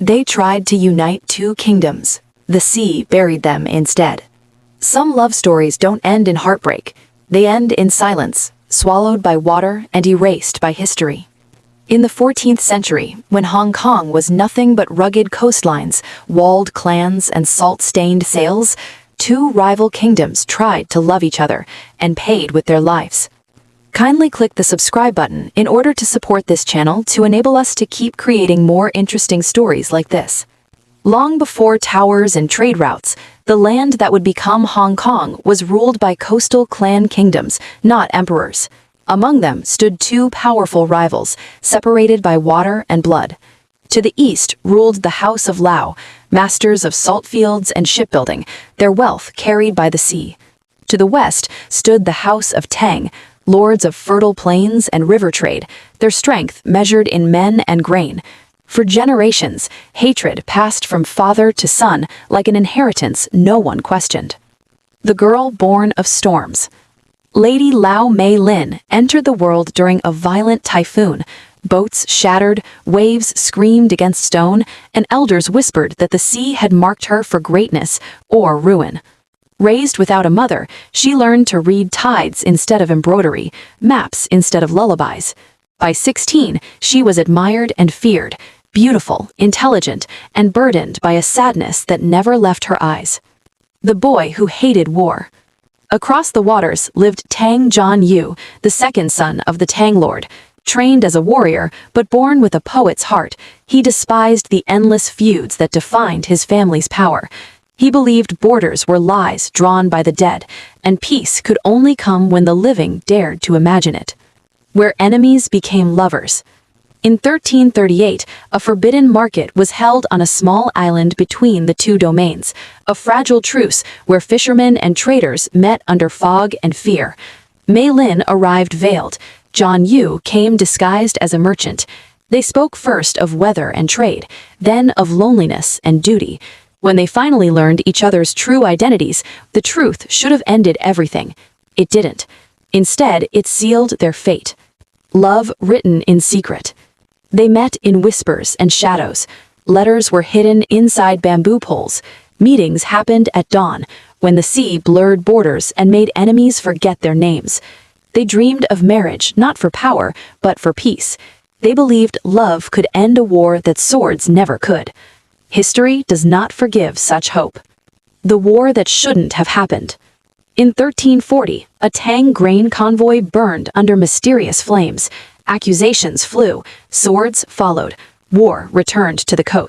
They tried to unite two kingdoms. The sea buried them instead. Some love stories don't end in heartbreak. They end in silence, swallowed by water and erased by history. In the 14th century, when Hong Kong was nothing but rugged coastlines, walled clans, and salt-stained sails, two rival kingdoms tried to love each other and paid with their lives. Kindly click the subscribe button in order to support this channel to enable us to keep creating more interesting stories like this. Long before towers and trade routes, the land that would become Hong Kong was ruled by coastal clan kingdoms, not emperors. Among them stood two powerful rivals, separated by water and blood. To the east ruled the House of Lau, masters of salt fields and shipbuilding, their wealth carried by the sea. To the west stood the House of Tang, lords of fertile plains and river trade, their strength measured in men and grain. For generations, hatred passed from father to son like an inheritance no one questioned. The girl born of storms. Lady Mei-lin entered the world during a violent typhoon. Boats shattered, waves screamed against stone, and elders whispered that the sea had marked her for greatness or ruin. Raised without a mother, she learned to read tides instead of embroidery, maps instead of lullabies. By 16, she was admired and feared, beautiful, intelligent, and burdened by a sadness that never left her eyes. The boy who hated war. Across the waters lived Tang Jian-yu, the second son of the Tang Lord. Trained as a warrior, but born with a poet's heart, he despised the endless feuds that defined his family's power. He believed borders were lies drawn by the dead, and peace could only come when the living dared to imagine it. Where enemies became lovers. In 1338, a forbidden market was held on a small island between the two domains, a fragile truce where fishermen and traders met under fog and fear. Mei-lin arrived veiled. Jian-yu came disguised as a merchant. They spoke first of weather and trade, then of loneliness and duty. When they finally learned each other's true identities, the truth should have ended everything. It didn't. Instead, it sealed their fate. Love written in secret. They met in whispers and shadows. Letters were hidden inside bamboo poles. Meetings happened at dawn, when the sea blurred borders and made enemies forget their names. They dreamed of marriage not for power, but for peace. They believed love could end a war that swords never could. History does not forgive such hope. The war that shouldn't have happened. In 1340, a Tang grain convoy burned under mysterious flames. Accusations flew, swords followed, war returned to the coast.